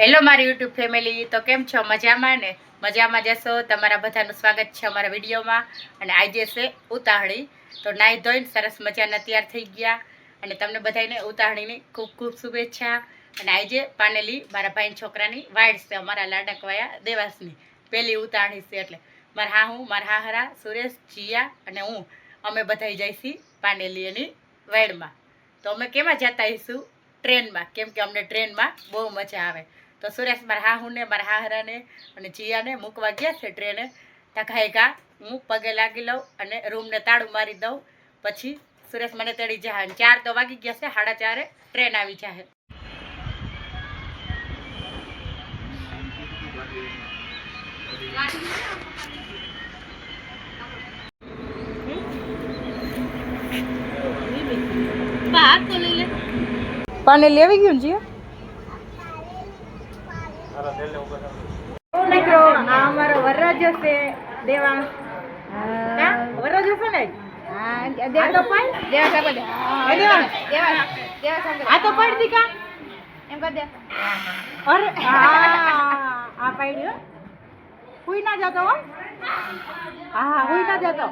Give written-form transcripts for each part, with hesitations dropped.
Hello મારી YouTube family, તો કેમ છો? મજામાં ને? મજામાં જશો. તમારા બધાનું સ્વાગત છે અમારા વિડીયોમાં. અને આજે છે ઉતાવળી, તો નાહી ધોઈને સરસ મજાના તૈયાર થઈ ગયા. અને તમને બધાને ઉતાવળીની ખૂબ ખૂબ શુભેચ્છા. અને આજે પાનેલી મારા ભાઈના છોકરાની વાઇડ છે, અમારા લાડકવાયા દેવાસની પહેલી ઉતાવળી છે. એટલે મારા મારા હાહરા, સુરેશ, જીયા અને હું અમે બધા જઈશી પાનેલી એની વાઇડમાં. તો અમે કેમાં જતા આવીશું? ટ્રેનમાં, કેમ કે અમને ટ્રેનમાં બહુ મજા આવે. તો સુરેશ મારા હાહુને, મારા હાહરાને અને જીયાને મૂકવા ગયા છે ટ્રેને. ઘા હું પગે લાગી લઉં અને રૂમને તાળું મારી દઉં. પછી સુરેશ મને તેડી જાય. 4 તો વાગી ગયા છે, 4:30 ટ્રેન આવી જાય. પાણી લેવી ગયું ને અમારો વરરાજો છે દેવા. વરરાજો છે ને? આ તો પડતી કા એમ કર દે. અરે આ પાડ્યો હુઈ ના જતો. હો હા, હુઈ ના જતો.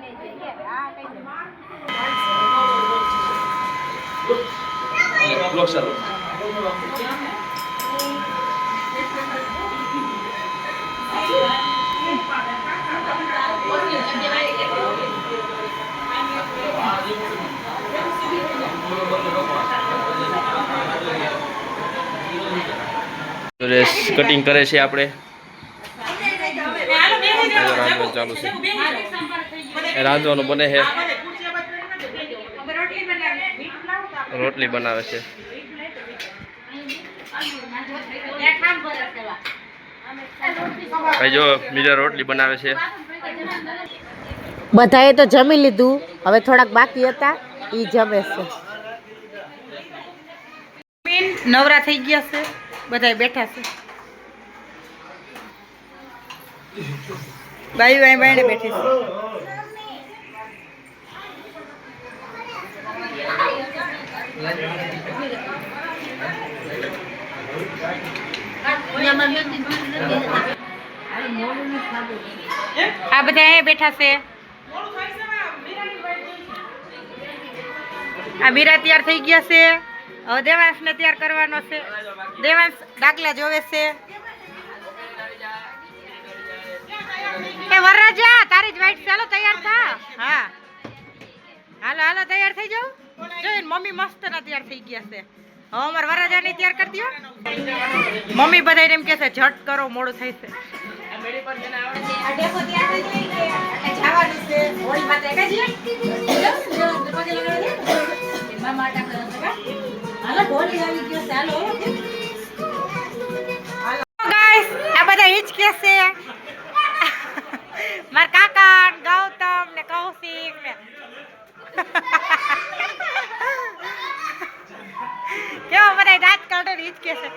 સુરેશ કટિંગ કરે છે. આપણે ચાલુ છે, રાંધવાનું બને છે, રોટલી બનાવે છે. ભાઈ જો બીજા રોટલી બનાવે છે. બધાએ તો જમી લીધું, હવે થોડાક બાકી હતા એ જમે છે. નવરા થઈ ગયા છે, બધા બેઠા છે. બાઈ બાઈને બેઠી છે. આ બધા અહીંયા બેઠા છે. આ મીરા તૈયાર થઈ ગયા છે. હવે દેવાંશ ને તૈયાર કરવાનો છે. દેવાંશ દાખલા જોવે છે. એ વરરાજા તારી જ વાઈટ. ચાલો તૈયાર થા. હા હાલો હાલો તૈયાર થઈ જાવ. જોઈને મમ્મી મસ્ત ના તૈયાર થઈ ગયા છે. હવે અમારા વરરાજાને તૈયાર કરી દો. મમ્મી બધાને એમ કે છે ઝટ કરો, મોડું થાય છે. આ બધા હિચકે છે. મારા કાકા, ગૌતમ ને કૌશિક ને કેવો બધા દાંત કાઢે હિચકે છે.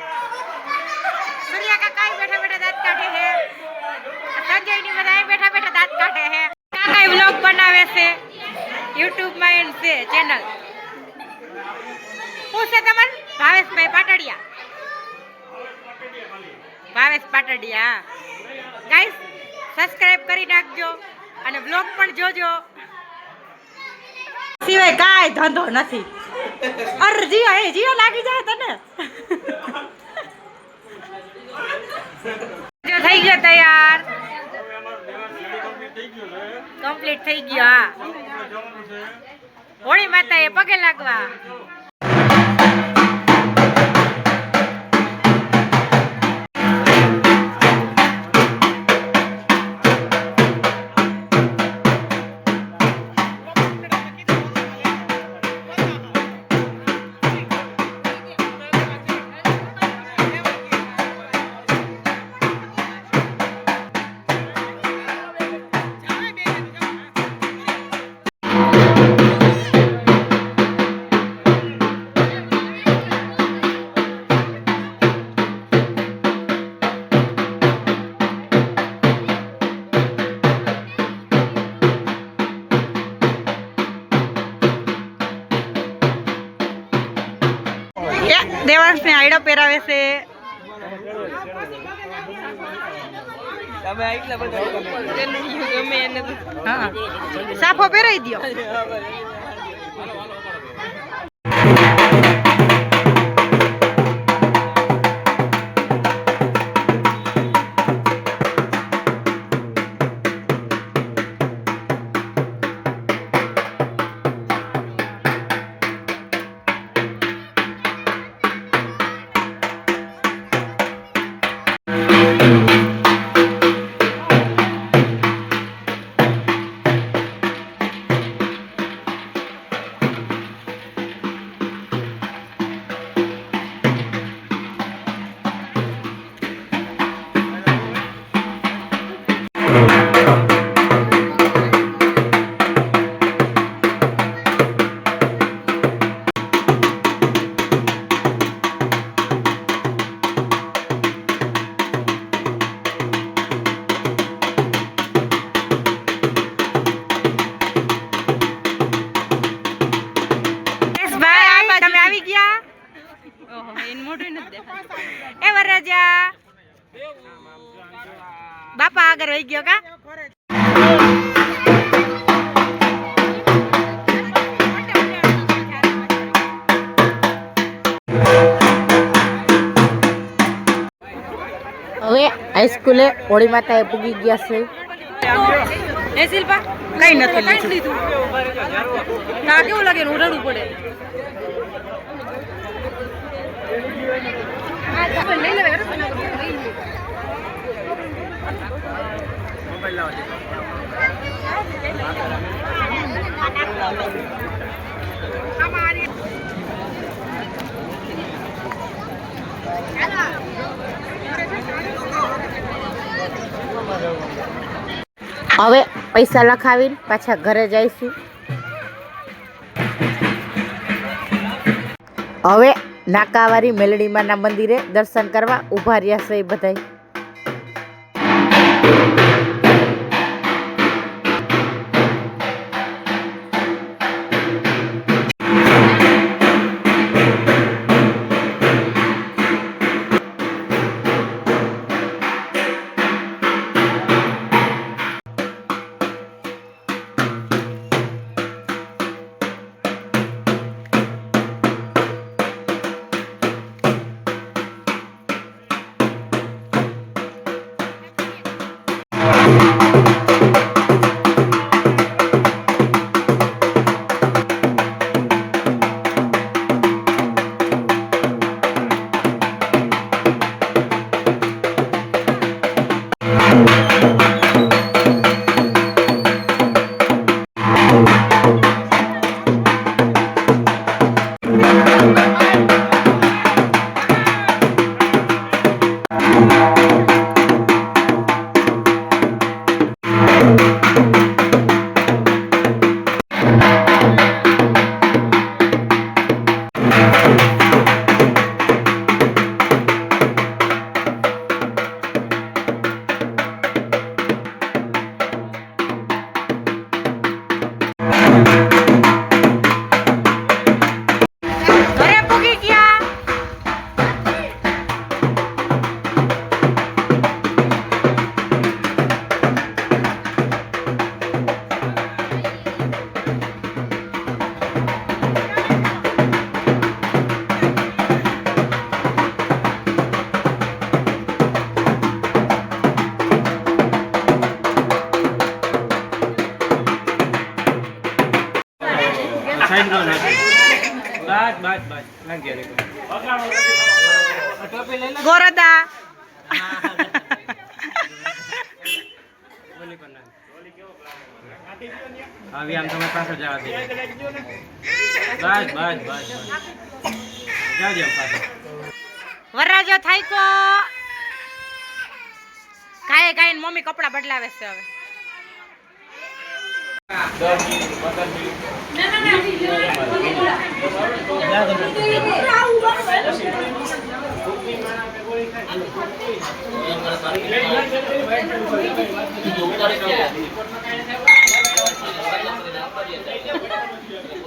સૂર્યા કાકા બેઠા બેઠા દાંત કાઢે છે. સંજય ની બધા બેઠા બેઠા દાંત કાઢે છે. કાકા વ્લોગ બનાવે છે, યુટ્યુબ માં છે ચેનલ. શું છે તમારું? ભાવેશભાઈ પાટડિયા. ભાવેશ પાટડિયા. ગાઈસ સબસ્ક્રાઇબ કરી નાખજો અને વ્લોગ પણ જોજો. સિવાય કાંઈ ધંધો નથી. અરે જીઓ લાગી જાય તને. થઈ ગયો તૈયાર, કમ્પ્લીટ થઈ ગયો. હા, હોળી માતા એ પગે લાગવા. દેવાંશને આયડો પહેરાવે છે. હા સાફો પહેરાઈ દ્યો. એ વરરાજા બાપા આગળ વહી ગયો કા. હવે હાઈસ્કૂલે હોળી માતા પૂગી ગયા છે. એ શિલ્પા કઈ નથી લીધું. કા કેવું લાગે રડવું પડે. હવે પૈસા લખાવીને પાછા ઘરે જઈશું. હવે નાકાવાળી મેલડીમાના મંદિરે દર્શન કરવા ઊભા રહ્યા છે બધાય. ગોરદા આવી આમ તમે પાછળ જવા દે. બસ બસ બસ જાવ જાવ પાછળ. વરરાજો થાયકો કાય કાય મમ્મી કપડા બદલાવે છે હવે.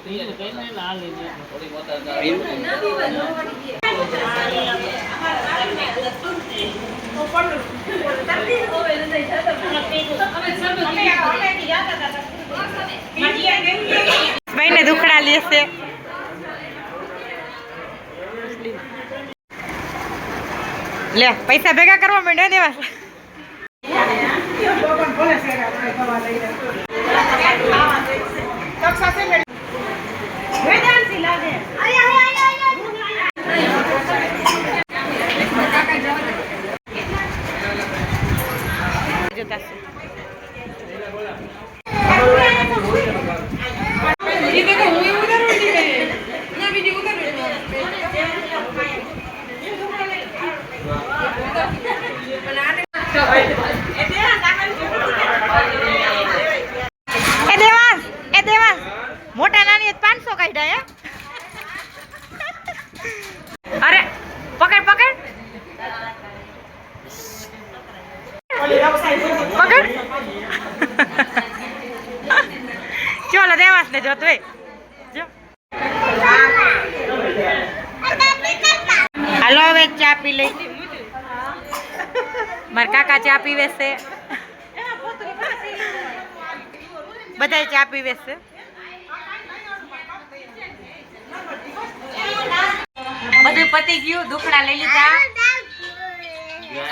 પીરું કઈ નહીં લાલ લીધી ભાઈને દુખડા લેશે લે પૈસા ભેગા કરવા માંડ્યા દેવા મોટા નાની 500 કાઢ્યા અરે પકડ પકડ પકડ ચાલો દેવાસ ને જોતો જો હાલો હવે ચા પી લઈ મારા કાકા ચા પીવે છે બધાય ચા પીવે છે બધું પતી ગયું દુખડા લઈ લીધા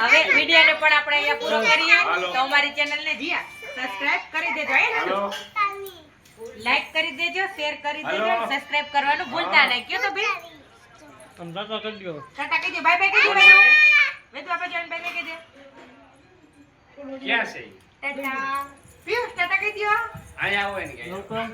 હવે વિડિયોને પણ આપણે અહીંયા પૂરો કરીએ તો અમારી ચેનલને સબસ્ક્રાઇબ કરી દેજો લાઈક કરી દેજો શેર કરી દેજો સબસ્ક્રાઇબ કરવાનું ભૂલતા નહીં કયો તો ભાઈ તમે ટાટા કરી દો ટાટા કીધે બાય બાય કીધે ભાઈ વે તો આપણે જોઈન બાય બાય કીધે ક્યાં છે ટાટા પિયુષ ટાટા કહી દો આયા હોય ને કે વેલકમ